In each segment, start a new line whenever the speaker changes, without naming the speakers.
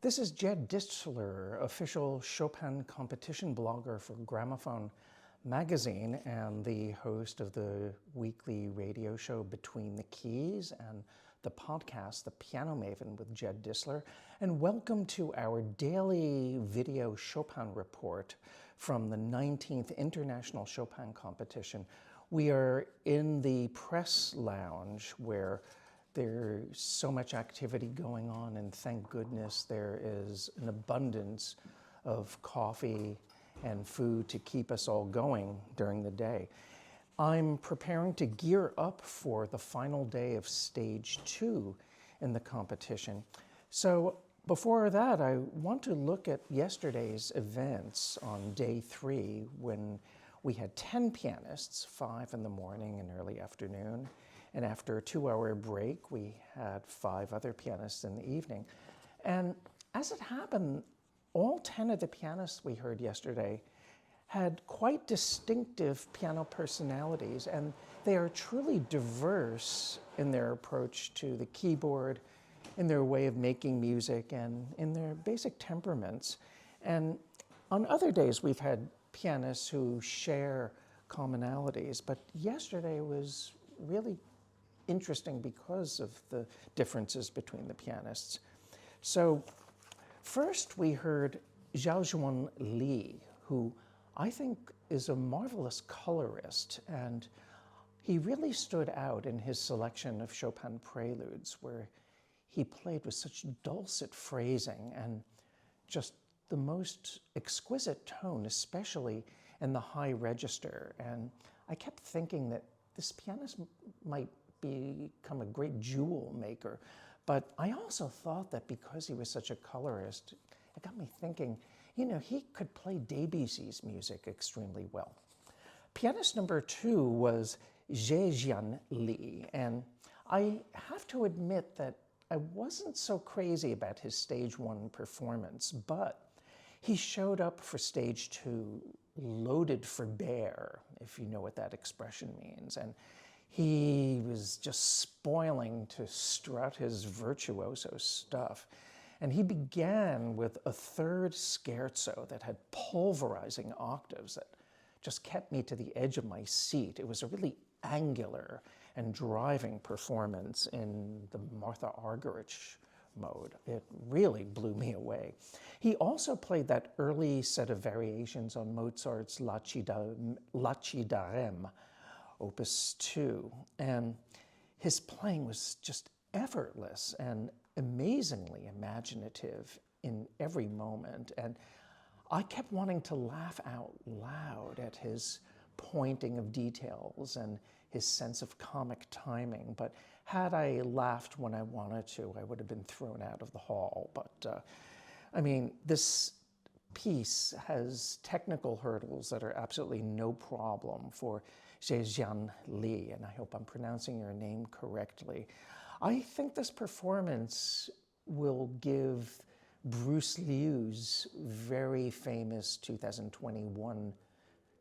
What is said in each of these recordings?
This is Jed Distler, official Chopin competition blogger for Gramophone magazine and the host of the weekly radio show Between the Keys and the podcast, The Piano Maven with Jed Distler. And welcome to our daily video Chopin report from the 19th International Chopin Competition. We are in the press lounge where there's so much activity going on, and thank goodness there is an abundance of coffee and food to keep us all going during the day. I'm preparing to gear up for the final day of stage 2 in the competition. So before that, I want to look at yesterday's events on day 3 when we had 10 pianists, 5 in the morning and early afternoon. And after a 2-hour break, we had 5 other pianists in the evening. And as it happened, all 10 of the pianists we heard yesterday had quite distinctive piano personalities, and they are truly diverse in their approach to the keyboard, in their way of making music, and in their basic temperaments. And on other days, we've had pianists who share commonalities, but yesterday was really interesting because of the differences between the pianists. So first we heard Xiaoan Lee, who I think is a marvelous colorist, and he really stood out in his selection of Chopin preludes, where he played with such dulcet phrasing and just the most exquisite tone, especially in the high register. And I kept thinking that this pianist might become a great jewel maker. But I also thought that because he was such a colorist, it got me thinking, you know, he could play Debussy's music extremely well. Pianist number 2 was Jiayan Li, and I have to admit that I wasn't so crazy about his stage 1 performance, but he showed up for stage 2 loaded for bear, if you know what that expression means. And he was just spoiling to strut his virtuoso stuff. And he began with a 3rd scherzo that had pulverizing octaves that just kept me to the edge of my seat. It was a really angular and driving performance in the Martha Argerich mode. It really blew me away. He also played that early set of variations on Mozart's Lacidarem, Opus 2, and his playing was just effortless and amazingly imaginative in every moment. And I kept wanting to laugh out loud at his pointing of details and his sense of comic timing. But had I laughed when I wanted to, I would have been thrown out of the hall. But I mean, this piece has technical hurdles that are absolutely no problem for Jiayan Li, and I hope I'm pronouncing your name correctly. I think this performance will give Bruce Liu's very famous 2021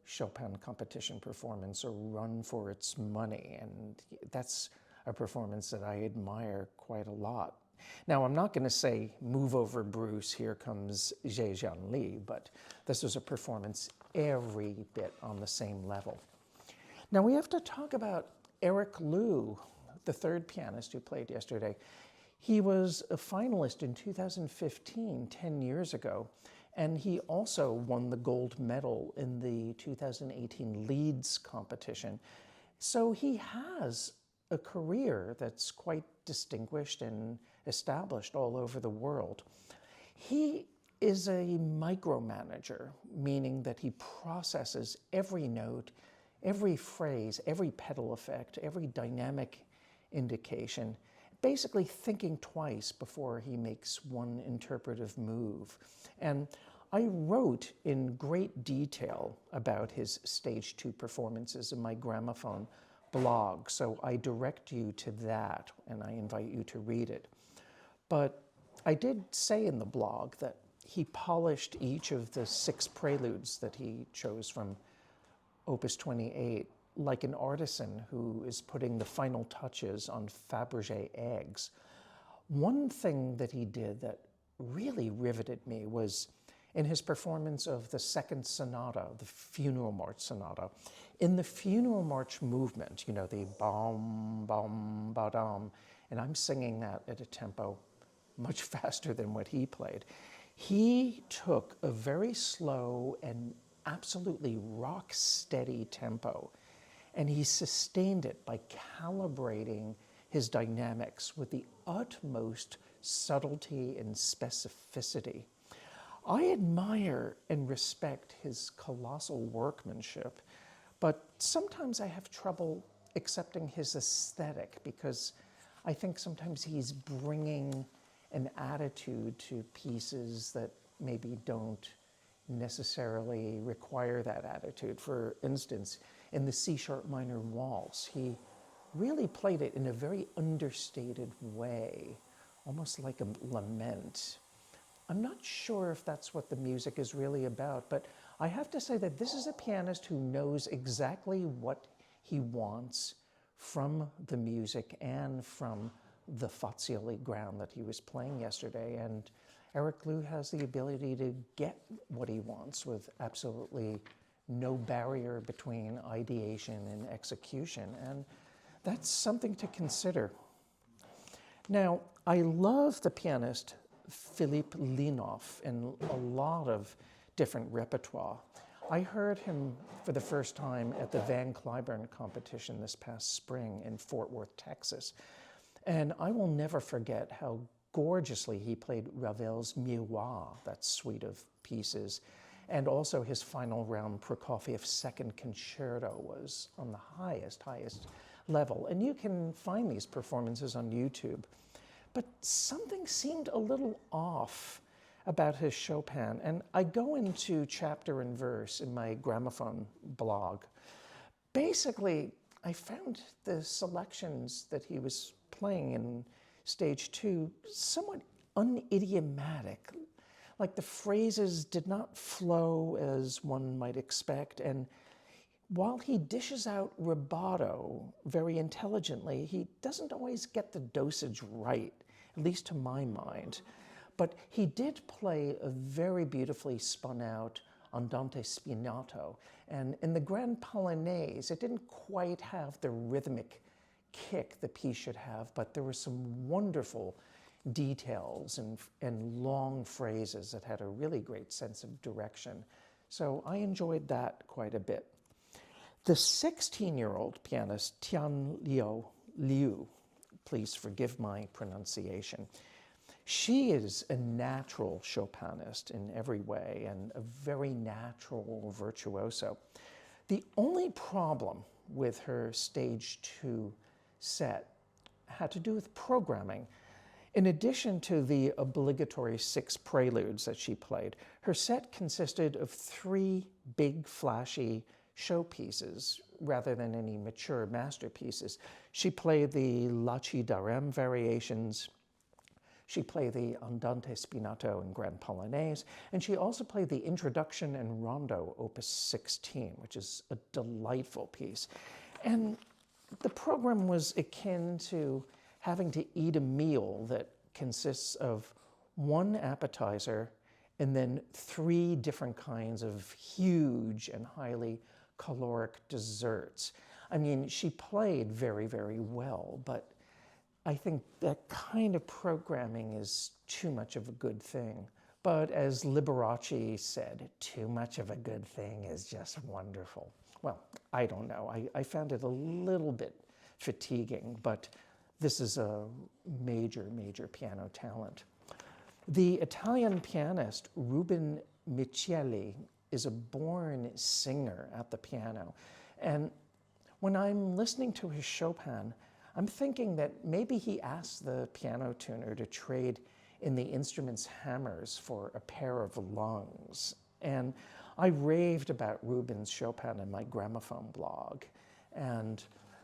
Chopin competition performance a run for its money, and that's a performance that I admire quite a lot. Now, I'm not going to say, move over Bruce, here comes Jiayan Li, but this was a performance every bit on the same level. Now, we have to talk about Eric Liu, the 3rd pianist who played yesterday. He was a finalist in 2015, 10 years ago, and he also won the gold medal in the 2018 Leeds competition. So he has a career that's quite distinguished and established all over the world. He is a micromanager, meaning that he processes every note, every phrase, every pedal effect, every dynamic indication, basically thinking twice before he makes one interpretive move. And I wrote in great detail about his stage 2 performances in my Gramophone blog, so I direct you to that and I invite you to read it. But I did say in the blog that he polished each of the 6 preludes that he chose from Opus 28 like an artisan who is putting the final touches on Fabergé eggs. One thing that he did that really riveted me was in his performance of the second sonata, the Funeral March Sonata. In the Funeral March movement, you know, the bam, bam, ba-dam, and I'm singing that at a tempo much faster than what he played. He took a very slow and absolutely rock-steady tempo, and he sustained it by calibrating his dynamics with the utmost subtlety and specificity. I admire and respect his colossal workmanship, but sometimes I have trouble accepting his aesthetic because I think sometimes he's bringing an attitude to pieces that maybe don't necessarily require that attitude. For instance, in the C-sharp minor waltz, he really played it in a very understated way, almost like a lament. I'm not sure if that's what the music is really about, but I have to say that this is a pianist who knows exactly what he wants from the music and from the Fazioli ground that he was playing yesterday. And Eric Liu has the ability to get what he wants with absolutely no barrier between ideation and execution. And that's something to consider. Now, I love the pianist Philippe Lenov in a lot of different repertoire. I heard him for the first time at the Van Cliburn competition this past spring in Fort Worth, Texas. And I will never forget how gorgeously he played Ravel's Miroir, that suite of pieces. And also his final round Prokofiev Second Concerto was on the highest level. And you can find these performances on YouTube. But something seemed a little off about his Chopin. And I go into chapter and verse in my Gramophone blog. Basically, I found the selections that he was playing in stage 2 somewhat unidiomatic. Like the phrases did not flow as one might expect. And while he dishes out rubato very intelligently, he doesn't always get the dosage right, at least to my mind. But he did play a very beautifully spun out andante spinato. And in the Grand Polonaise, it didn't quite have the rhythmic kick the piece should have, but there were some wonderful details and long phrases that had a really great sense of direction. So I enjoyed that quite a bit. The 16-year-old pianist Tianxu Liu, please forgive my pronunciation, she is a natural Chopinist in every way and a very natural virtuoso. The only problem with her stage 2 set had to do with programming. In addition to the obligatory 6 preludes that she played, her set consisted of 3 big, flashy showpieces rather than any mature masterpieces. She played the Laci Darem variations, she played the Andante Spinato and Grand Polonaise, and she also played the Introduction and Rondo, Opus 16, which is a delightful piece. And the program was akin to having to eat a meal that consists of 1 appetizer and then 3 different kinds of huge and highly caloric desserts. I mean, she played very, very well, but I think that kind of programming is too much of a good thing. But as Liberace said, too much of a good thing is just wonderful. Well, I don't know. I found it a little bit fatiguing, but this is a major, major piano talent. The Italian pianist Reuben Mitchelli is a born singer at the piano. And when I'm listening to his Chopin, I'm thinking that maybe he asked the piano tuner to trade in the instrument's hammers for a pair of lungs. And I raved about Reuben's Chopin in my Gramophone blog. And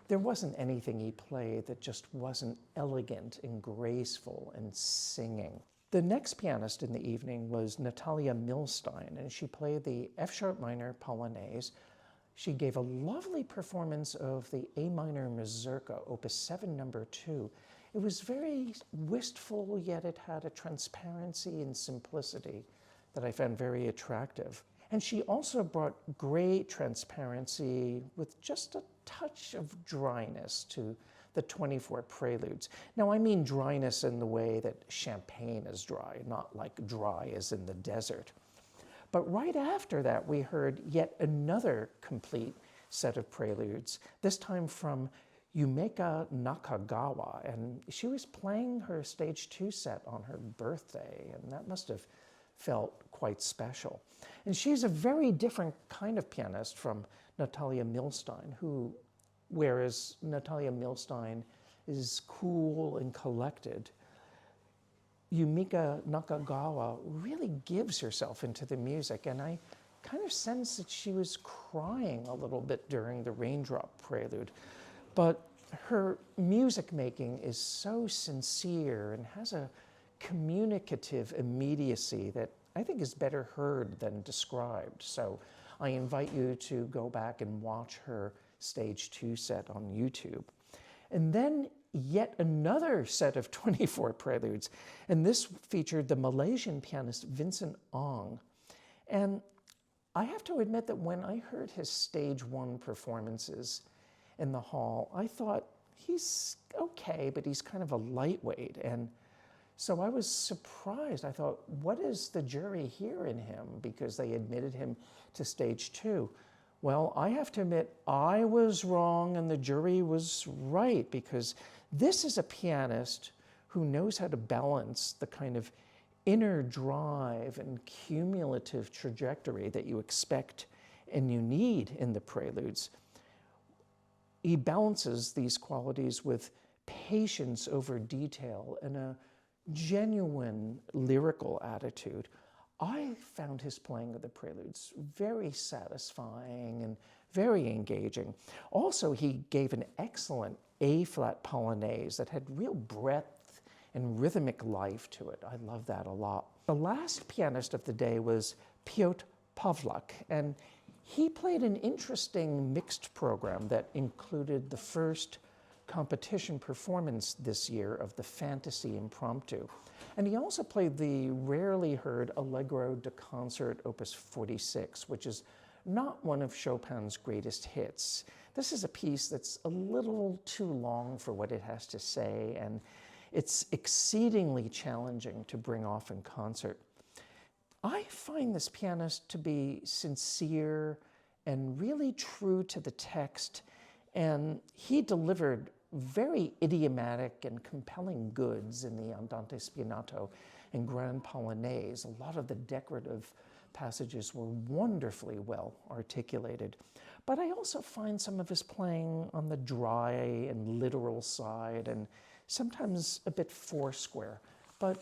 there wasn't anything he played that just wasn't elegant and graceful and singing. The next pianist in the evening was Natalia Milstein, and she played the F-sharp minor Polonaise. She gave a lovely performance of the A minor Mazurka, Opus 7, number 2. it was very wistful, yet it had a transparency and simplicity that I found very attractive. And she also brought great transparency with just a touch of dryness to the 24 preludes. Now, I mean dryness in the way that champagne is dry, not like dry as in the desert. But right after that, we heard yet another complete set of preludes, this time from Yumeka Nakagawa, and she was playing her stage 2 set on her birthday, and that must have felt quite special. And she's a very different kind of pianist from Natalia Milstein, whereas Natalia Milstein is cool and collected, Yumeka Nakagawa really gives herself into the music, and I kind of sense that she was crying a little bit during the Raindrop Prelude. But her music making is so sincere and has a communicative immediacy that I think is better heard than described. So I invite you to go back and watch her stage 2 set on YouTube. And then yet another set of 24 preludes, and this featured the Malaysian pianist Vincent Ang. And I have to admit that when I heard his stage 1 performances in the hall, I thought, he's okay, but he's kind of a lightweight. And so I was surprised. I thought, what is the jury hear in him? Because they admitted him to stage 2. Well, I have to admit, I was wrong and the jury was right, because this is a pianist who knows how to balance the kind of inner drive and cumulative trajectory that you expect and you need in the preludes. He balances these qualities with patience over detail and a genuine lyrical attitude. I found his playing of the preludes very satisfying and very engaging. Also, he gave an excellent A-flat Polonaise that had real breadth and rhythmic life to it. I love that a lot. The last pianist of the day was Piotr Pawlak, and he played an interesting mixed program that included the first competition performance this year of the Fantasy Impromptu. And he also played the rarely heard Allegro de Concert Opus 46, which is not one of Chopin's greatest hits. This is a piece that's a little too long for what it has to say, and it's exceedingly challenging to bring off in concert. I find this pianist to be sincere and really true to the text, and he delivered very idiomatic and compelling goods in the Andante Spianato and Grand Polonaise. A lot of the decorative passages were wonderfully well articulated. But I also find some of his playing on the dry and literal side and sometimes a bit foursquare. But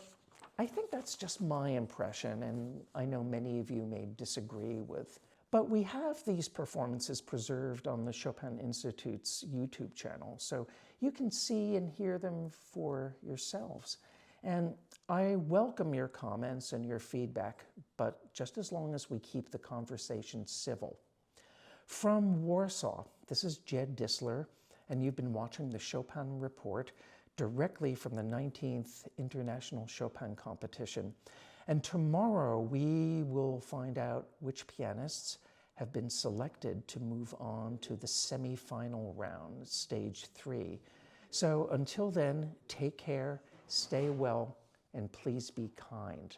I think that's just my impression, and I know many of you may disagree with. But we have these performances preserved on the Chopin Institute's YouTube channel, so you can see and hear them for yourselves. And I welcome your comments and your feedback, but just as long as we keep the conversation civil. From Warsaw, this is Jed Distler, and you've been watching the Chopin Report directly from the 19th International Chopin Competition. And tomorrow we will find out which pianists have been selected to move on to the semi-final round, stage 3. So until then, take care, stay well, and please be kind.